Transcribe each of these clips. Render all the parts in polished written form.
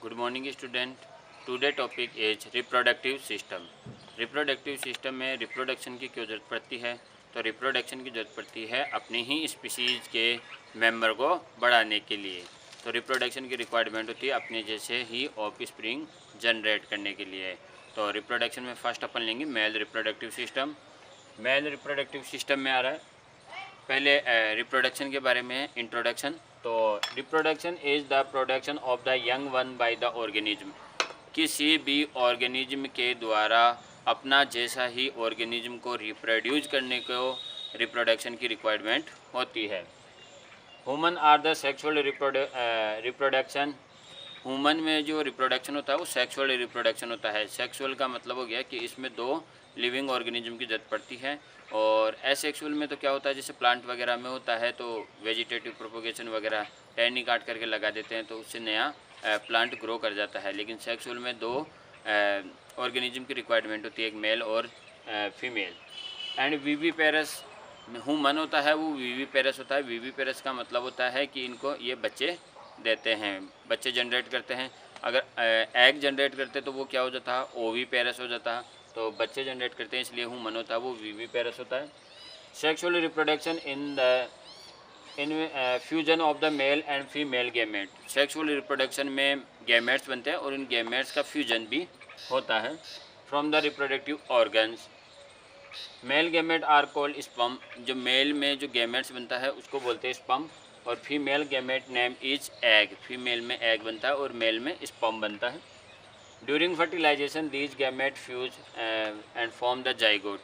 Good morning student. Today topic is reproductive system. Reproductive system में reproduction की क्यों ज़रूरत पड़ती है? तो रिप्रोडक्शन की ज़रूरत पड़ती है अपनी ही स्पीशीज़ के मेंबर को बढ़ाने के लिए। तो रिप्रोडक्शन की रिक्वायरमेंट होती है अपने जैसे ही ऑफ स्प्रिंग जनरेट करने के लिए। तो रिप्रोडक्शन में फर्स्ट अपन लेंगे male reproductive system. Male reproductive system में आ रहा है पहले रिप्रोडक्शन के बारे में इंट्रोडक्शन। तो reproduction is the production of the young one by the organism. किसी भी ऑर्गेनिज्म के द्वारा अपना जैसा ही ऑर्गेनिज्म को रिप्रोड्यूस करने को रिप्रोडक्शन की रिक्वायरमेंट होती है। Human are the sexual reproduction. Human में जो रिप्रोडक्शन होता है वो सेक्सुअल रिप्रोडक्शन होता है। सेक्सुअल का मतलब हो गया कि इसमें दो लिविंग ऑर्गेनिज्म की ज़रूरत पड़ती है। और एसेक्सुअल में तो क्या होता है, जैसे प्लांट वगैरह में होता है तो वेजिटेटिव प्रोपोगेशन वगैरह टहनी काट करके लगा देते हैं तो उससे नया प्लांट ग्रो कर जाता है। लेकिन सेक्सुअल में दो ऑर्गेनिज्म की रिक्वायरमेंट होती है, एक मेल और फीमेल। एंड विविपेरस ह्यूमन होता है वो विविपेरस होता है। विविपेरस का मतलब होता है कि इनको ये बच्चे देते हैं, बच्चे जनरेट करते हैं। अगर एग जनरेट करते तो वो क्या हो जाता है, ओवीपेरस हो जाता है। तो बच्चे जनरेट करते हैं इसलिए ह्यूमन होता है वो विविपेरस होता है। Sexual reproduction in fusion of the male and female gamete. Sexual reproduction में गैमेट्स बनते हैं और इन गैमेट्स का फ्यूजन भी होता है from the reproductive organs. Male gamete are called sperm. जो मेल में जो गैमेट्स बनता है उसको बोलते हैं स्पर्म। और female gamete name is egg. Female में एग बनता है और मेल में स्पर्म बनता है। During fertilisation these gamete fuse and form the zygote.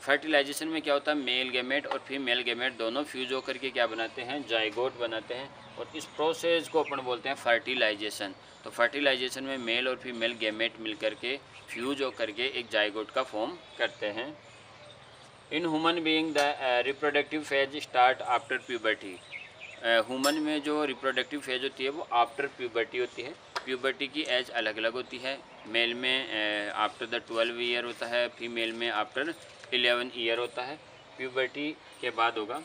Fertilisation में क्या होता है, मेल गैमेट और फीमेल गैमेट दोनों फ्यूज होकर के क्या बनाते हैं, जाइगोट बनाते हैं। और इस प्रोसेस को अपन बोलते हैं फर्टिलाइजेशन। तो फर्टिलाइजेशन में मेल और फीमेल गैमेट मिलकर के फ्यूज होकर के एक जाइगोट का फॉर्म करते हैं। In human being the reproductive phase start after puberty. Human में जो रिप्रोडक्टिव फेज होती है वो आफ्टर प्यूबर्टी होती है। प्यूबर्टी की एज अलग अलग होती है। मेल में आफ्टर द 12 ईयर होता है, फीमेल में आफ्टर 11 ईयर होता है। प्यूबर्टी के बाद होगा।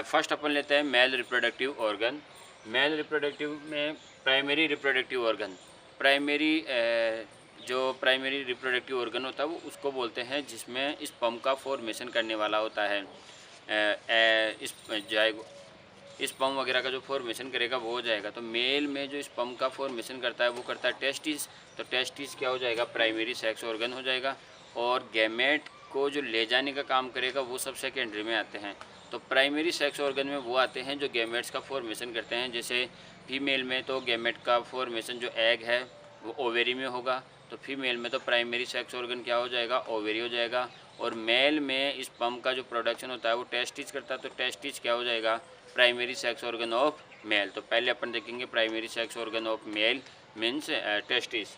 फर्स्ट अपन लेते हैं male reproductive organ. Male reproductive में प्राइमरी रिप्रोडक्टिव ऑर्गन। प्राइमरी जो प्राइमरी रिप्रोडक्टिव ऑर्गन होता है वो उसको बोलते हैं जिसमें स्पर्म का फॉर्मेशन करने वाला होता है। इस स्पर्म वगैरह का जो फॉर्मेशन करेगा वो हो जाएगा। तो मेल में जो स्पर्म का फॉर्मेशन करता है वो करता है टेस्टिस। तो टेस्टिस क्या हो जाएगा, प्राइमरी सेक्स ऑर्गन हो जाएगा। और गैमेट को जो ले जाने का काम करेगा वो सब सेकेंडरी में आते हैं। तो प्राइमरी सेक्स ऑर्गन में वो आते हैं जो गैमेट्स का फॉर्मेशन करते हैं। जैसे फीमेल में तो गैमेट का फॉर्मेशन जो एग है वो ओवेरी में होगा। तो फीमेल में तो प्राइमरी सेक्स ऑर्गन क्या हो जाएगा, ओवेरी हो जाएगा। और मेल में स्पर्म का जो प्रोडक्शन होता है वो टेस्टिस करता है। तो टेस्टिस क्या हो जाएगा, primary sex organ of male. तो पहले अपन देखेंगे primary sex organ of male means testis.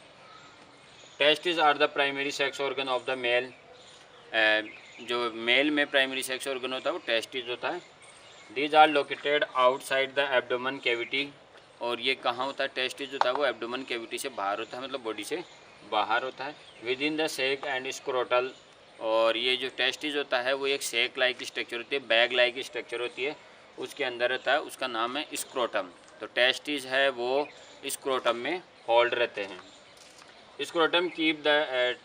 Testis are the primary sex organ of the male. जो मेल में प्राइमरी सेक्स ऑर्गन होता है वो टेस्टिस होता है। These are located outside the abdomen cavity. और ये कहाँ होता है, टेस्टिस होता है वो एब्डोमेन कैविटी से बाहर होता है, मतलब बॉडी से बाहर होता है। With in the sake and scrotal. और ये जो टेस्टिस होता है वो एक सेक लाइक स्ट्रक्चर होती है, बैग लाइक स्ट्रक्चर होती है, उसके अंदर रहता है, उसका नाम है स्क्रोटम। तो टेस्टिस है वो स्क्रोटम में होल्ड रहते हैं। Scrotum keep the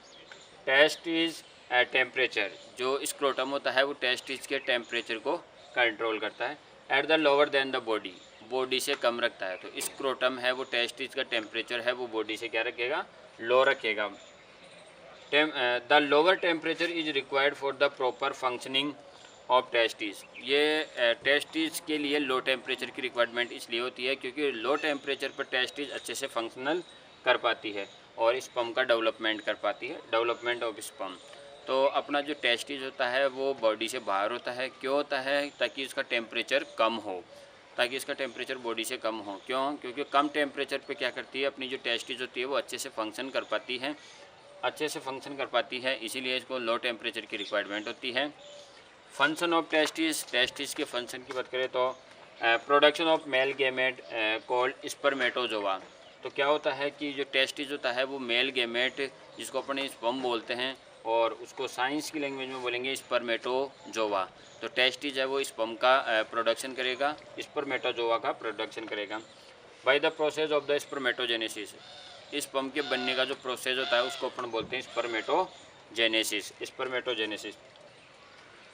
testis temperature. जो स्क्रोटम होता है वो टेस्टिस के टेम्परेचर को कंट्रोल करता है। At the lower than the body, body से कम रखता है। तो स्क्रोटम है वो टेस्टिस का टेम्परेचर है वो बॉडी से क्या रखेगा, लो रखेगा। The lower temperature is required for the proper functioning of testis. ये टेस्टिस के लिए लो टेम्परेचर की रिक्वायरमेंट इसलिए होती है क्योंकि लो टेम्परेचर पर टेस्टिस अच्छे से फंक्शनल कर पाती है और स्पर्म का डेवलपमेंट कर पाती है, डेवलपमेंट ऑफ स्पर्म। तो अपना जो टेस्टिस होता है वो बॉडी से बाहर होता है। क्यों होता है, ताकि इसका टेम्परेचर कम हो, ताकि इसका टेम्परेचर बॉडी से कम हो। क्यों, क्योंकि कम टेम्परेचर पे क्या करती है, अपनी जो टेस्टिस होती है वो अच्छे से फंक्शन कर पाती है, अच्छे से फंक्शन कर पाती है, इसीलिए इसको लो टेम्परेचर की रिक्वायरमेंट होती है। फंक्शन ऑफ टेस्टिस, टेस्टिस के फंक्शन की बात करें तो production of male gamete called spermatozoa. तो क्या होता है कि जो टेस्टिस होता है वो मेल गैमेट जिसको अपन स्पर्म बोलते हैं और उसको साइंस की लैंग्वेज में बोलेंगे स्पर्मेटोजोआ। तो टेस्टिस है वो स्पर्म का प्रोडक्शन करेगा, स्पर्मेटोजोआ का प्रोडक्शन करेगा। By the process of the spermatogenesis. Sperm के बनने का जो प्रोसेस होता है उसको अपन बोलते हैं spermatogenesis. Spermatogenesis.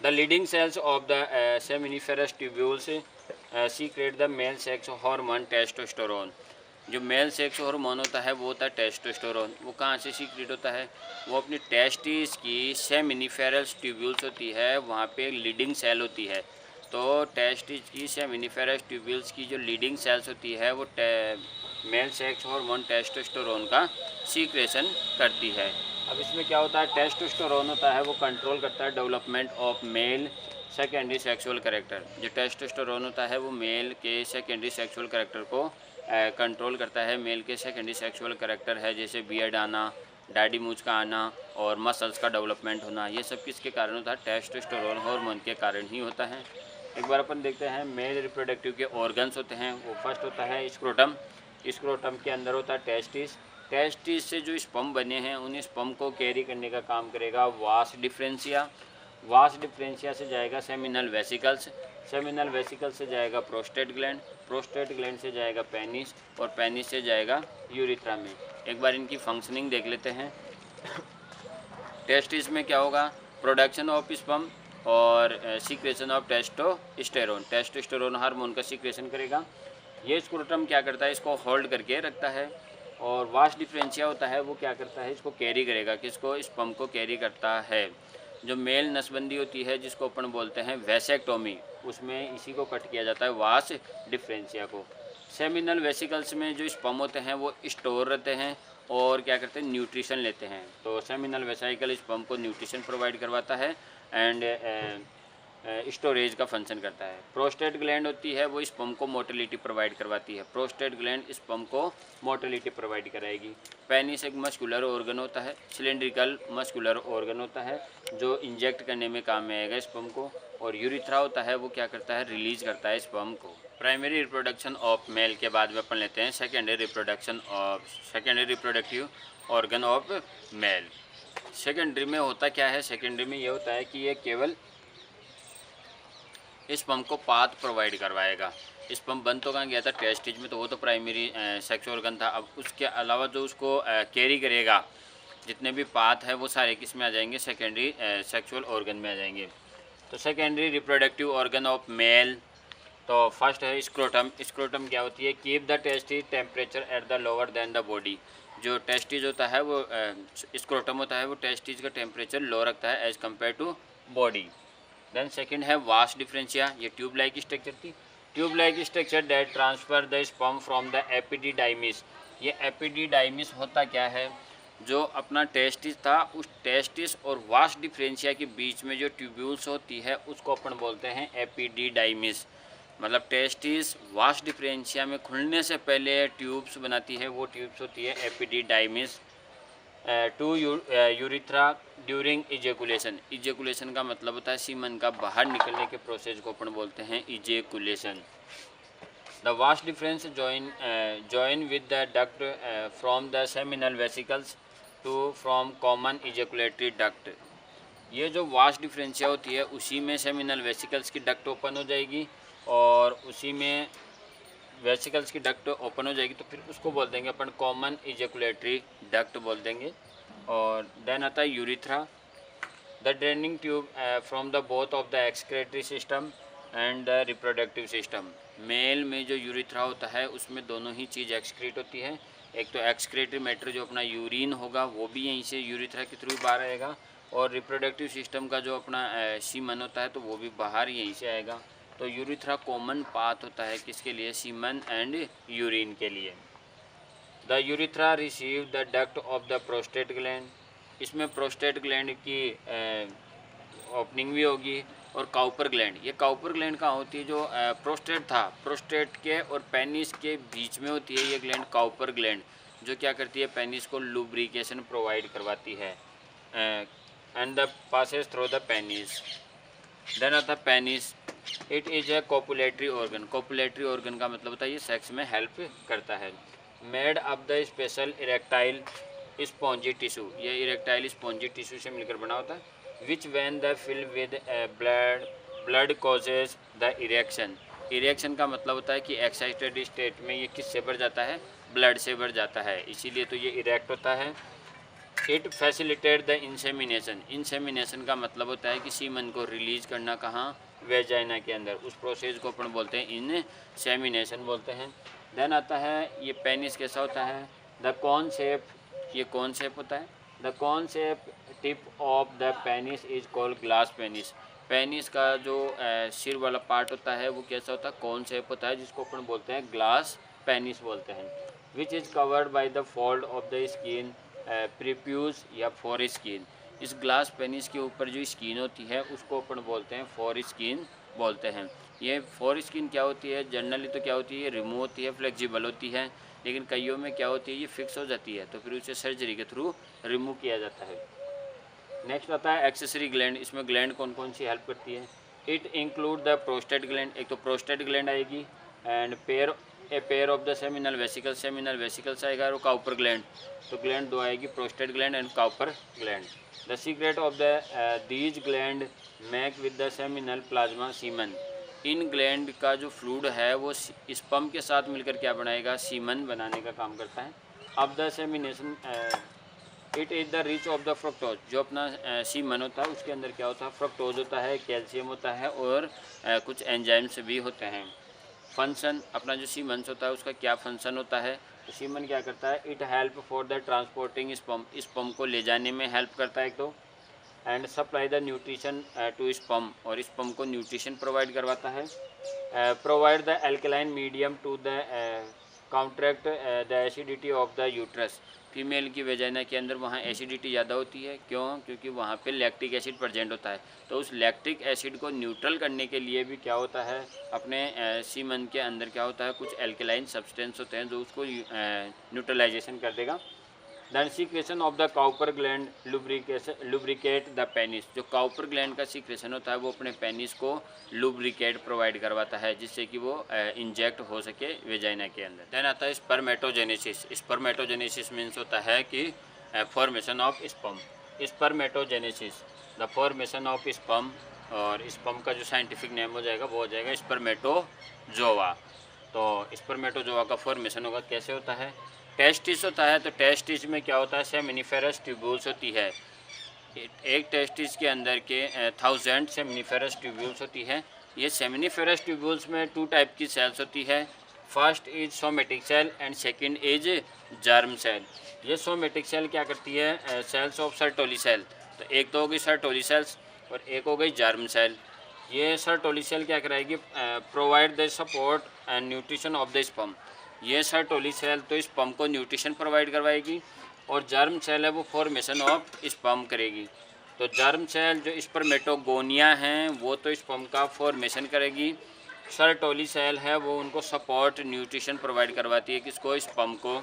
The leading cells of the seminiferous tubules secrete the male sex hormone testosterone. जो मेल सेक्स हार्मोन होता है वो होता है टेस्टोस्टेरोन। वो कहाँ से सीक्रेट होता है? वो अपनी टेस्टिस की सेमिनिफेरस ट्यूब्यूल्स होती है, वहाँ पे लीडिंग सेल होती है। तो टेस्टिस की सेमिनिफेरस ट्यूब्यूल्स की जो लीडिंग सेल्स होती है वो मेल सेक्स हार्मोन टेस्टोस्टेरोन का सीक्रेशन करती है। अब इसमें क्या होता है? टेस्टोस्टेरोन होता है वो कंट्रोल करता है development of male secondary sexual character. जो टेस्टोस्टेरोन होता है वो मेल के सेकेंडरी सेक्सुअल कैरेक्टर को कंट्रोल करता है। मेल के सेकेंडरी सेक्सुअल कैरेक्टर है जैसे बियर्ड आना, डैडी मूंछ का आना और मसल्स का डेवलपमेंट होना, ये सब किसके कारण होता है? टेस्टोस्टेरोन हार्मोन के कारण ही होता है। एक बार अपन देखते हैं मेल रिप्रोडक्टिव के ऑर्गन्स होते हैं। वो फर्स्ट होता है स्क्रोटम। स्क्रोटम के अंदर होता है टेस्टिस। टेस्टिस से जो स्पर्म बने हैं उन स्पर्म को कैरी करने का काम करेगा वास डिफरेंशिया। वास डिफरेंशिया से जाएगा सेमिनल वेसिकल्स। सेमिनल वेसिकल से जाएगा प्रोस्टेट ग्लैंड। प्रोस्टेट ग्लैंड से जाएगा पेनिस और पेनिस से जाएगा यूरिथ्रा में। एक बार इनकी फंक्शनिंग देख लेते हैं। टेस्टिस में क्या होगा? प्रोडक्शन ऑफ स्पर्म और secretion of testosterone. Testosterone hormone का सीक्रेशन करेगा। ये स्क्रोटम क्या करता है? इसको होल्ड करके रखता है। और वास्ट डिफरेंशिया होता है वो क्या करता है? इसको कैरी करेगा। किसको? स्पर्म को कैरी करता है। जो मेल नसबंदी होती है जिसको अपन बोलते हैं वेसेक्टोमी, उसमें इसी को कट किया जाता है, वास डिफरेंशिया को। सेमिनल वेसिकल्स में जो स्पर्म होते हैं वो स्टोर रहते हैं और क्या करते हैं? न्यूट्रिशन लेते हैं। तो सेमिनल वेसिकल स्पर्म को न्यूट्रिशन प्रोवाइड करवाता है एंड स्टोरेज का फंक्शन करता है। प्रोस्टेट ग्लैंड होती है वो स्पर्म को मोटिलिटी प्रोवाइड करवाती है। प्रोस्टेट ग्लैंड स्पर्म को मोटिलिटी प्रोवाइड कराएगी। पेनिस एक मस्कुलर ऑर्गन होता है, सिलेंड्रिकल मस्कुलर ऑर्गन होता है जो इंजेक्ट करने में काम में आएगा स्पर्म को। और यूरिथ्रा होता है वो क्या करता है? रिलीज करता है स्पर्म को। प्राइमरी रिप्रोडक्शन ऑफ मेल के बाद में अपन लेते हैं secondary reproductive organ of mail. Secondary में होता क्या है? सेकेंडरी में ये होता है कि ये केवल स्पर्म को पाथ प्रोवाइड करवाएगा। स्पर्म बन तो कहाँ गया था? टेस्टिज में, तो वो तो प्राइमरी सेक्स ऑर्गन था। अब उसके अलावा जो उसको कैरी करेगा, जितने भी पाथ है वो सारे किस में आ जाएंगे? सेकेंडरी सेक्सुअल ऑर्गन में आ जाएंगे। तो secondary reproductive organ of male, तो फर्स्ट है स्क्रोटम। स्क्रोटम क्या होती है? Keep the testes temperature at the lower than the body. जो टेस्टिज होता है वो स्क्रोटम होता है वो टेस्टिज का टेम्परेचर लो रखता है as compare to body. Then second है वास डिफरेंशिया। ये ट्यूब लाइक स्ट्रक्चर थी। Tube like structure that transfer the sperm from the epididymis. ये एपिडिडाइमिस होता क्या है? जो अपना टेस्टिस था उस टेस्टिस और वास डिफरेंशिया के बीच में जो ट्यूब्यूल्स होती है उसको अपन बोलते हैं एपिडिडाइमिस। मतलब टेस्टिस वास डिफरेंशिया में खुलने से पहले ट्यूब्स बनाती है, वो ट्यूब्स होती है epididymis. To urethra during ejaculation. Ejaculation का मतलब होता है सीमन का बाहर निकलने के प्रोसेस को अपन बोलते हैं ejaculation. The vas deferens join with the duct from the seminal vesicles to from common ejaculatory duct. ये जो वास्ट डिफरेंशिया होती है उसी में सेमिनल वेसिकल्स की डक्ट ओपन हो जाएगी और उसी में वेसिकल्स की डक्ट ओपन हो जाएगी, तो फिर उसको बोल देंगे अपन कॉमन इजेकुलेटरी डक्ट बोल देंगे। और देन आता है urethra, the draining tube from the both of the excretory system and the reproductive system. Male में जो यूरिथ्रा होता है उसमें दोनों ही चीज़ एक्सक्रीट होती है। एक तो एक्सक्रेटरी मैटर जो अपना यूरिन होगा वो भी यहीं से यूरिथ्रा के थ्रू बाहर आएगा, और रिप्रोडक्टिव सिस्टम का जो अपना सीमन होता है तो वो भी बाहर यहीं से आएगा। तो यूरिथ्रा कॉमन पाथ होता है किसके लिए? सीमन एंड यूरिन के लिए। The urethra receive the duct of the prostate gland. इसमें प्रोस्टेट ग्लैंड की ओपनिंग भी होगी। और काउपर ग्लैंड, ये काउपर ग्लैंड कहाँ होती है? जो प्रोस्टेट था, प्रोस्टेट के और पेनिस के बीच में होती है ये ग्लैंड काउपर ग्लैंड, जो क्या करती है? पेनिस को लुब्रिकेशन प्रोवाइड करवाती है and the passes through the penis. Then आता है penis, it is a copulatory organ. Copulatory organ का मतलब होता है ये सेक्स में हेल्प करता है। Made up the special erectile spongy tissue, ये इरेक्टाइल स्पॉन्जी टिश्यू से मिलकर बना होता है। Which when the fill with blood causes the erection. Erection का मतलब होता है कि एक्साइटेड स्टेट में ये किससे भर जाता है, ब्लड से भर जाता है, इसीलिए तो ये इरेक्ट होता है। It facilitate the insemination, insemination का मतलब होता है कि सीमन को रिलीज करना कहाँ, वेजाइना के अंदर, उस प्रोसेस को अपन बोलते हैं इंसेमिनेशन बोलते हैं। देन आता है ये पेनिस कैसा होता है, द कॉन शेप, ये कॉन शेप होता है। The cone shape tip of the penis is called glans penis, penis का जो सिर वाला पार्ट होता है वो कैसा होता है, कॉन शेप होता है, जिसको अपन बोलते हैं ग्लास पेनिस बोलते हैं। Which is covered by the fold of the skin prepuce या फोर स्किन, इस ग्लास पेनिस के ऊपर जो स्किन होती है उसको अपन बोलते हैं फोर स्किन बोलते हैं। ये फोर स्किन क्या होती है, जनरली तो क्या होती है, रिमूव होती है, फ्लेक्सिबल होती है, लेकिन कईयों में क्या होती है, ये फिक्स हो जाती है, तो फिर उसे सर्जरी के थ्रू रिमूव किया जाता है। नेक्स्ट आता है एक्सेसरी ग्लैंड, इसमें ग्लैंड कौन कौन सी हेल्प करती है। It include the prostate gland, एक तो प्रोस्टेट ग्लैंड आएगी, and pair of the seminal vesicles, seminal vesicles आएगा, और काउपर ग्लैंड, तो ग्लैंड दो आएगी, prostate gland and Cowper gland. The secret of the these gland make with the seminal plasma semen, in gland का जो fluid है वो sperm के साथ मिलकर क्या बनाएगा, सीमन बनाने का काम करता है। अब the semination it is the rich of the fructose, जो अपना सीमन होता है उसके अंदर क्या होता है, फ्रक्टोज होता है, कैल्शियम होता है, और कुछ एंजाइम्स भी होते हैं। फंक्शन, अपना जो सीमन्स होता है उसका क्या फंक्शन होता है, तो सीमन क्या करता है, it help for the transporting sperm, sperm को ले जाने में हेल्प करता है एक तो, and supply the nutrition to sperm, और स्पर्म को न्यूट्रिशन प्रोवाइड करवाता है। Provide the alkaline medium to the counteract the acidity of the uterus, female की वेजाइना के अंदर वहाँ एसिडिटी ज़्यादा होती है, क्यों, क्योंकि वहाँ पे लैक्टिक एसिड प्रेजेंट होता है, तो उस लैक्टिक एसिड को न्यूट्रल करने के लिए भी क्या होता है, अपने सीमन के अंदर क्या होता है, कुछ एल्कलाइन सब्सटेंस होते हैं जो उसको न्यूट्रलाइजेशन कर देगा। Then secretion of the Cowper gland lubricate the penis, जो काउपर ग्लैंड का सीक्रेशन होता है वो अपने पेनिस को लुब्रिकेट प्रोवाइड करवाता है, जिससे कि वो इंजेक्ट हो सके वेजाइना के अंदर। देन आता है स्पर्मेटोजेनेसिस, स्पर्मेटोजेनेसिस मीन्स होता है कि formation of sperm, spermatogenesis the formation of sperm, और स्पर्म का जो साइंटिफिक नेम हो जाएगा वो हो जाएगा स्पर्मेटोजोआ। तो स्पर्मेटोजोआ का फॉर्मेशन होगा, कैसे होता है, टेस्टिस होता है, तो टेस्टिस में क्या होता है, सेमिनिफेरस ट्यूब्यूल्स होती है, एक टेस्टिस के अंदर के 1000 सेमिनिफेरस ट्यूब्यूल्स होती है। ये सेमिनिफेरस ट्यूब्यूल्स में 2 टाइप की सेल्स होती है, first is somatic cell and second is germ cell. ये सोमेटिक सेल क्या करती है, सेल्स ऑफ सर्टोली सेल, तो एक तो हो गई सर्टोली सेल्स और एक हो गई जर्म सेल। ये सर्टोली सेल क्या कराएगी, provide the support and nutrition of the sperm, ये सर्टोली सेल तो स्पर्म को न्यूट्रिशन प्रोवाइड करवाएगी, और जर्म सेल है वो फॉर्मेशन ऑफ स्पर्म करेगी। तो जर्म सेल जो स्पर्मेटोगोनिया हैं वो तो स्पर्म का फॉर्मेशन करेगी, सर्टोली सेल है वो उनको सपोर्ट न्यूट्रिशन प्रोवाइड करवाती है, किसको, स्पर्म को।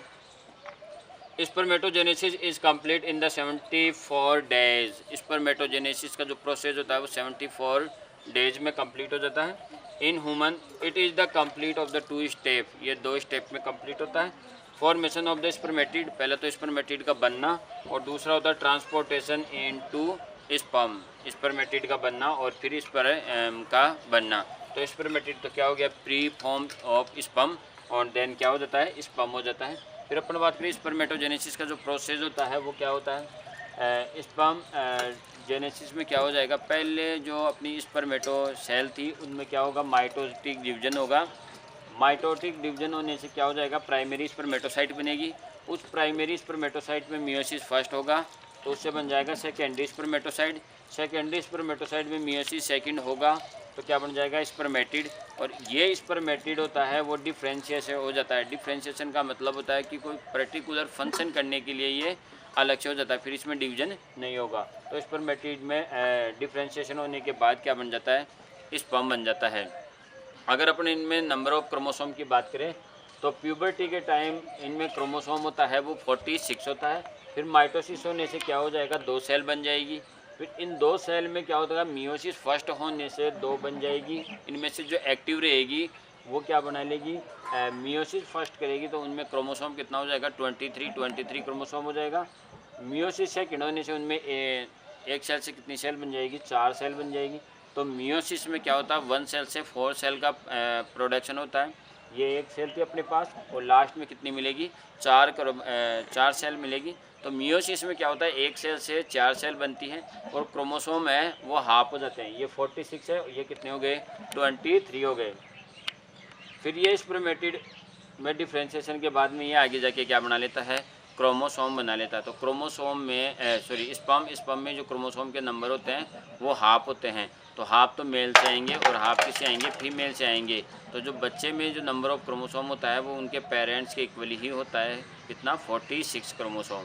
Spermatogenesis is complete in the 74 days, spermatogenesis का जो प्रोसेस होता है वो 74 डेज में कंप्लीट हो जाता है। In human it is the complete of the 2 step, ये 2 स्टेप में कंप्लीट होता है। फॉर्मेशन ऑफ द स्पर्मेटिड, पहले तो स्पर्मेटिड का बनना, और दूसरा होता है ट्रांसपोर्टेशन इनटू स्पर्म, स्पर्मेटिड का बनना और फिर स्पर्म का बनना। तो स्पर्मेटिड तो क्या हो गया, प्री फॉर्म ऑफ स्पर्म, और देन क्या हो जाता है, स्पर्म हो जाता है। फिर अपन बात करें स्पर्मेटोजेनेसिस का जो प्रोसेस होता है वो क्या होता है, स्पर्म जेनेसिस में क्या हो जाएगा, पहले जो अपनी स्पर्मेटो सेल थी उनमें क्या होगा, माइटोटिक डिवीजन होगा, माइटोटिक डिवीजन होने से क्या हो जाएगा, प्राइमरी स्पर्मेटोसाइट बनेगी, उस प्राइमरी स्पर्मेटोसाइट में मियोसिस फर्स्ट होगा, तो उससे बन जाएगा सेकेंडरी स्पर्मेटोसाइट, सेकेंडरी स्पर्मेटोसाइट में मियोसिस सेकंड होगा, तो क्या बन जाएगा, स्पर्मेटिड, और ये स्पर्मेटिड होता है वो डिफ्रेंशिएशन हो जाता है। डिफ्रेंशिएशन का मतलब होता है कि कोई पर्टिकुलर फंक्शन करने के लिए ये अलग से हो जाता है, फिर इसमें डिवीजन नहीं होगा। तो स्पर्मेटिड में डिफ्रेंशिएशन होने के बाद क्या बन जाता है, स्पर्म बन जाता है। अगर अपन इनमें नंबर ऑफ क्रोमोसोम की बात करें तो प्यूबर्टी के टाइम इनमें क्रोमोसोम होता है वो 46 होता है, फिर माइटोसिस होने से क्या हो जाएगा, 2 सेल बन जाएगी, फिर इन 2 सेल में क्या होता है, मियोसिस फर्स्ट होने से 2 बन जाएगी, इनमें से जो एक्टिव रहेगी वो क्या बना लेगी, मियोसिस फर्स्ट करेगी, तो उनमें क्रोमोसोम कितना हो जाएगा, 23 क्रोमोसोम हो जाएगा। मियोसिस सेकंड होने से उनमें एक सेल से कितनी सेल बन जाएगी, 4 सेल बन जाएगी। तो मियोसिस में क्या होता है, 1 सेल से 4 सेल का प्रोडक्शन होता है। ये एक सेल थी अपने पास और लास्ट में कितनी मिलेगी, 4 सेल मिलेगी। तो मियोसिस में क्या होता है, एक सेल से 4 सेल बनती हैं और क्रोमोसोम है वो हाफ हो जाते हैं। ये 46 है, ये कितने हो गए, 23 हो गए। फिर ये स्पर्मेटिड में डिफ्रेंशिएशन के बाद में ये आगे जाके क्या बना लेता है, क्रोमोसोम बना लेता है। तो क्रोमोसोम में स्पर्म में जो क्रोमोसोम के नंबर होते हैं वो हाफ होते हैं। तो हाफ तो मेल से आएंगे और हाफ किससे आएंगे, फीमेल से आएंगे। तो जो बच्चे में जो नंबर ऑफ क्रोमोसोम होता है वो उनके पेरेंट्स के इक्वली ही होता है, कितना, 46 क्रोमोसोम।